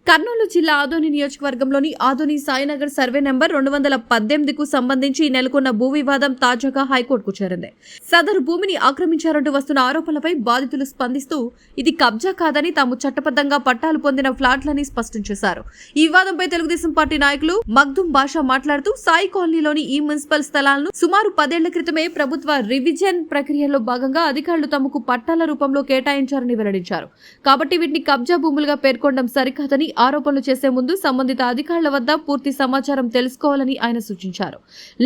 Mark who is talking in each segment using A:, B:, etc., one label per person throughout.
A: కర్నూలు జిల్లా ఆదోని నియోజకవర్గంలోని Adoni Sainagar survey number 218కు సంబంధించి నెలకొన్న భూ వివాదం తాజాగా హైకోర్టుకు చేరింది. సదరు భూమిని ఆక్రమించారంటూ వస్తున్న ఆరోపణలపై బాధితులు స్పందిస్తూ ఇది కబ్జా కాదని తాము చట్టబద్ధంగా పట్టాలు పొందిన ఫ్లాట్లని స్పష్టం చేశారు. ఈ వివాదంపై తెలుగుదేశం పార్టీ నాయకులు మగ్దుం బాషా మాట్లాడుతూ సాయి కాలనీలోని ఈ మున్సిపల్ స్థలాలను సుమారు 10 ఏళ్ల క్రితమే ప్రభుత్వ రివిజన్ ప్రక్రియలో భాగంగా అధికారులు తమకు పట్టాల రూపంలో కేటాయించారని వెల్లడించారు. కాబట్టి వీటిని కబ్జా భూములుగా పేర్కొనడం సరికాదని ఆరోపణలు చేసే ముందు సంబంధిత అధికారుల వద్ద పూర్తి సమాచారం తెలుసుకోవాలని ఆయన సూచించారు.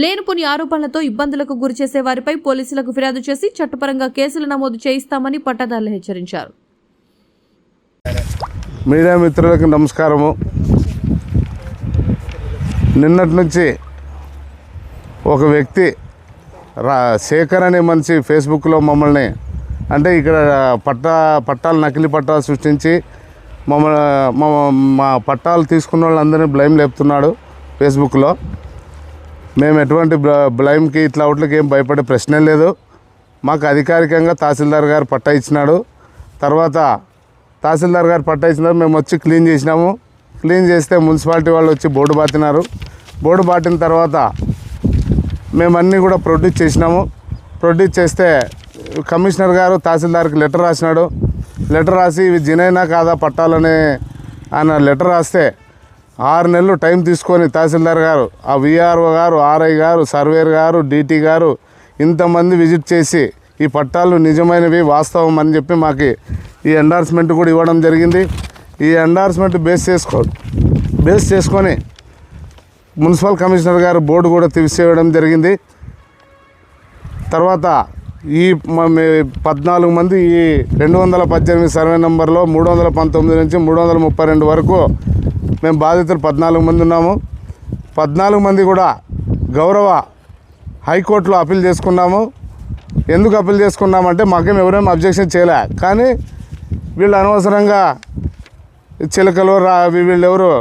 A: లేనిపోని ఆరోపణలతో ఇబ్బందులకు గురి చేసే వారిపై పోలీసులకు ఫిర్యాదు చేసి చట్టపరంగా కేసులు నమోదు చేయిస్తామని పట్టాదారులు హెచ్చరించారు.
B: మీడియా మిత్రులకు నమస్కారము. నిన్నటి నుంచి ఒక వ్యక్తి శేఖర్ అనే మనిషి ఫేస్బుక్లో మమ్మల్ని అంటే ఇక్కడ పట్టాలు నకిలీ పట్టాలు సృష్టించి మా పట్టాలు తీసుకున్న వాళ్ళందరినీ బ్లైమ్ లేపుతున్నాడు ఫేస్బుక్లో. మేము ఎటువంటి బ్లైమ్కి ఇట్లా అవుట్లకి ఏం భయపడే ప్రశ్నే లేదు. మాకు అధికారికంగా తహసీల్దార్ గారు పట్టా ఇచ్చినాడు. తర్వాత తహసీల్దార్ గారు పట్టా ఇచ్చినారు, మేము వచ్చి క్లీన్ చేసినాము. క్లీన్ చేస్తే మున్సిపాలిటీ వాళ్ళు వచ్చి బోర్డు బాతినారు. బోర్డు బాటిన తర్వాత మేము అన్నీ కూడా ప్రొడ్యూస్ చేసినాము. ప్రొడ్యూస్ చేస్తే కమిషనర్ గారు తహసీల్దార్కి లెటర్ రాసినాడు. లెటర్ రాసి ఇవి జినైనా కాదా పట్టాలని ఆయన లెటర్ రాస్తే 6 నెలలు టైం తీసుకొని తహసీల్దార్ గారు, ఆ విఆర్ఓ గారు, ఆర్ఐ గారు, సర్వేర్ గారు, డీటీ గారు ఇంతమంది విజిట్ చేసి ఈ పట్టాలు నిజమైనవి వాస్తవం అని చెప్పి మాకు ఈ ఎండార్స్మెంట్ కూడా ఇవ్వడం జరిగింది. ఈ ఎండార్స్మెంట్ బేస్ చేసుకొని మున్సిపల్ కమిషనర్ గారు బోర్డు కూడా తీసేయడం జరిగింది. తర్వాత ఈ 14 మంది ఈ 218 సర్వే నెంబర్లో 319 నుంచి 332 వరకు మేము బాధితులు 14 మంది ఉన్నాము. 14 మంది కూడా గౌరవ హైకోర్టులో అప్పీల్ చేసుకున్నాము. ఎందుకు అప్పీల్ చేసుకున్నామంటే మాకేం ఎవరేం అబ్జెక్షన్ చేయలే, కానీ వీళ్ళు అనవసరంగా చిలకలు వీళ్ళెవరు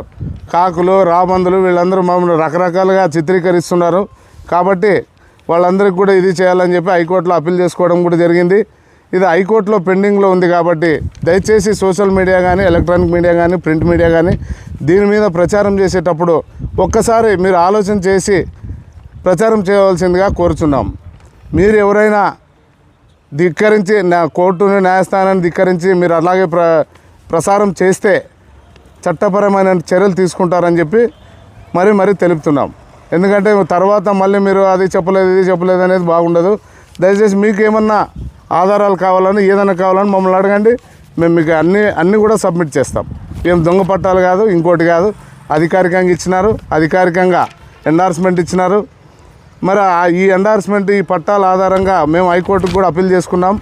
B: కాకులు రాబందులు వీళ్ళందరూ మమ్మల్ని రకరకాలుగా చిత్రీకరిస్తున్నారు. కాబట్టి వాళ్ళందరికీ కూడా ఇది చేయాలని చెప్పి హైకోర్టులో అప్పీల్ చేసుకోవడం కూడా జరిగింది. ఇది హైకోర్టులో పెండింగ్లో ఉంది. కాబట్టి దయచేసి సోషల్ మీడియా కానీ, ఎలక్ట్రానిక్ మీడియా కానీ, ప్రింట్ మీడియా కానీ దీని మీద ప్రచారం చేసేటప్పుడు ఒక్కసారి మీరు ఆలోచన చేసి ప్రచారం చేయవలసిందిగా కోరుచున్నాం. మీరు ఎవరైనా ధిక్కరించి కోర్టుని న్యాయస్థానాన్ని ధిక్కరించి మీరు అలాగే ప్రసారం చేస్తే చట్టపరమైన చర్యలు తీసుకుంటారని చెప్పి మరీ తెలుపుతున్నాం. ఎందుకంటే తర్వాత మళ్ళీ మీరు అది చెప్పలేదు ఇది చెప్పలేదు అనేది బాగుండదు. దయచేసి మీకు ఏమన్నా ఆధారాలు కావాలని ఏదైనా కావాలని మమ్మల్ని అడగండి. మేము మీకు అన్నీ కూడా సబ్మిట్ చేస్తాం. ఏం దొంగ పట్టాలు కాదు, ఇంకోటి కాదు. అధికారికంగా ఇచ్చినారు, అధికారికంగా ఎండార్స్మెంట్ ఇచ్చినారు. మరి ఈ ఎండార్స్మెంట్ ఈ పట్టాల ఆధారంగా మేము హైకోర్టుకు కూడా అప్పీల్ చేసుకున్నాం.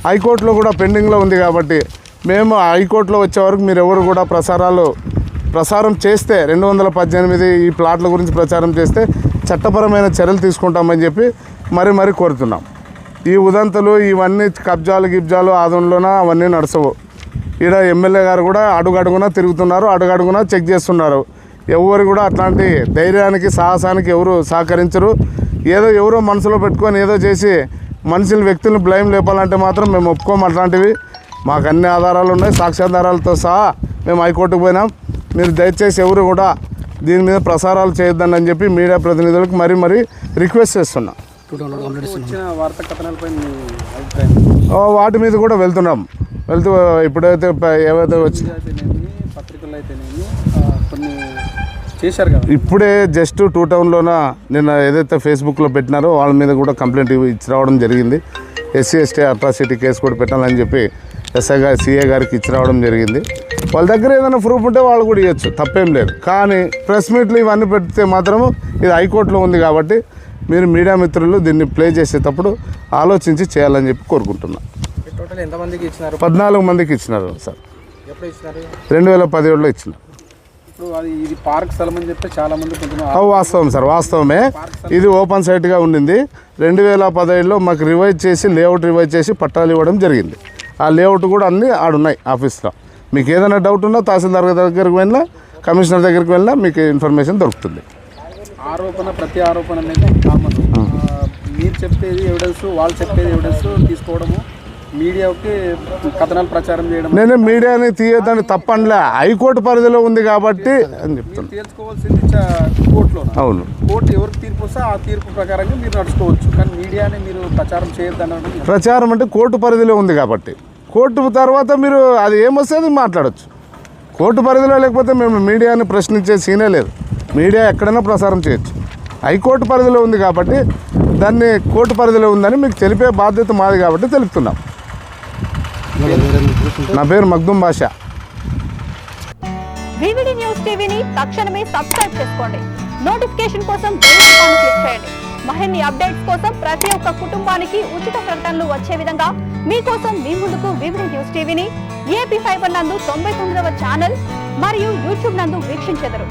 B: హైకోర్టులో కూడా పెండింగ్లో ఉంది. కాబట్టి మేము హైకోర్టులో వచ్చే వరకు మీరు ఎవరు కూడా ప్రసారం చేస్తే 218 ఈ ప్లాట్ల గురించి ప్రచారం చేస్తే చట్టపరమైన చర్యలు తీసుకుంటామని చెప్పి మరీ కోరుతున్నాం. ఈ ఉదంతులు ఇవన్నీ కబ్జాలు గిబ్జాలు ఆదంలోన అవన్నీ నడుచవు. ఈడ ఎమ్మెల్యే గారు కూడా అడుగడుగునా తిరుగుతున్నారు, అడుగడుగునా చెక్ చేస్తున్నారు. ఎవరు కూడా అట్లాంటి ధైర్యానికి సాహసానికి ఎవరు సహకరించరు. ఎవరో మనసులో పెట్టుకొని ఏదో చేసి వ్యక్తులను బ్లైమ్ లేపాలంటే మాత్రం మేము ఒప్పుకోము. అట్లాంటివి మాకు అన్ని ఆధారాలు ఉన్నాయి, సాక్ష్యాధారాలతో సహా మేము హైకోర్టుకు పోయినాం. మీరు దయచేసి ఎవరు కూడా దీని మీద ప్రసారాలు చేయొద్దని అని చెప్పి మీడియా ప్రతినిధులకు మరీ రిక్వెస్ట్ చేస్తున్నాం. వాటి మీద కూడా వెళ్తూ ఇప్పుడైతే ఏవైతే వచ్చి ఇప్పుడే జస్ట్ 2 టౌన్లోన నిన్న ఏదైతే ఫేస్బుక్లో పెట్టినారో వాళ్ళ మీద కూడా కంప్లైంట్ ఇచ్చి రావడం జరిగింది. SC ST అట్రాసిటీ కేసు కూడా పెట్టాలని చెప్పి CA గారికి ఇచ్చి రావడం జరిగింది. వాళ్ళ దగ్గర ఏదైనా ప్రూఫ్ ఉంటే వాళ్ళు కూడా ఇవ్వచ్చు, తప్పేం లేదు. కానీ ప్రెస్ మీట్లు ఇవన్నీ పెడితే మాత్రము ఇది హైకోర్టులో ఉంది. కాబట్టి మీరు మీడియా మిత్రులు దీన్ని ప్లే చేసేటప్పుడు ఆలోచించి చేయాలని చెప్పి కోరుకుంటున్నాను. 14 మందికి ఇచ్చినారు సార్. 2017లో ఇచ్చినారు. వాస్తవం సార్, వాస్తవమే. ఇది ఓపెన్ సైట్గా ఉండింది. 2017లో మాకు లేఅవుట్ రివైజ్ చేసి పట్టాలు ఇవ్వడం జరిగింది. ఆ లేఅవుట్ కూడా అన్నీ ఆడున్నాయి ఆఫీస్లో. మీకు ఏదైనా డౌట్ ఉన్నా తహసీల్దార్ దగ్గరికి వెళ్ళినా, కమిషనర్ దగ్గరికి వెళ్ళినా మీకు ఇన్ఫర్మేషన్ దొరుకుతుంది.
C: ప్రతి ఆరోపణ అనేది కామన్. మీరు చెప్పేది ఎవిడెన్స్, వాళ్ళు చెప్పేది ఎవిడెన్స్ తీసుకోవడము మీడియాకి కథనాలు ప్రచారం చేయడం
B: నేనే మీడియాని తీయదని తప్పనిలే, హైకోర్టు పరిధిలో ఉంది కాబట్టి అని చెప్తాను.
C: తేల్చుకోవాల్సింది కోర్టులో.
B: అవును,
C: కోర్టు ఎవరికి తీర్పు వస్తే ఆ తీర్పు ప్రకారంగా మీరు నడుచుకోవచ్చు, కానీ మీడియాని మీరు ప్రచారం చేయొద్దనడం.
B: ప్రచారం అంటే కోర్టు పరిధిలో ఉంది కాబట్టి కోర్టు తర్వాత మీరు అది ఏమొస్తే అది మాట్లాడచ్చు. కోర్టు పరిధిలో లేకపోతే మేము మీడియాని ప్రశ్నించే సీనే లేదు. మీడియా ఎక్కడైనా ప్రసారం చేయొచ్చు. హైకోర్టు పరిధిలో ఉంది కాబట్టి దాన్ని కోర్టు పరిధిలో ఉందని మీకు తెలిపే బాధ్యత మాది కాబట్టి తెలుపుతున్నాం. నా పేరు మగ్దుం బాషా.
D: వివిడి న్యూస్ టీవీని తక్షణమే సబ్స్క్రైబ్ చేసుకోండి. నోటిఫికేషన్ కోసం బెల్ ఐకాన్ క్లిక్ చేయండి. మరిన్ని అప్డేట్స్ కోసం ప్రతి ఒక్క కుటుంబానికి ఉచిత ప్రకటనలు వచ్చే విధంగా మీకోసం మీ ముందుకు వివిడి న్యూస్ టీవీని AP5 నందు 99వ ఛానల్ మరియు యూట్యూబ్ నందు వీక్షించెదరు.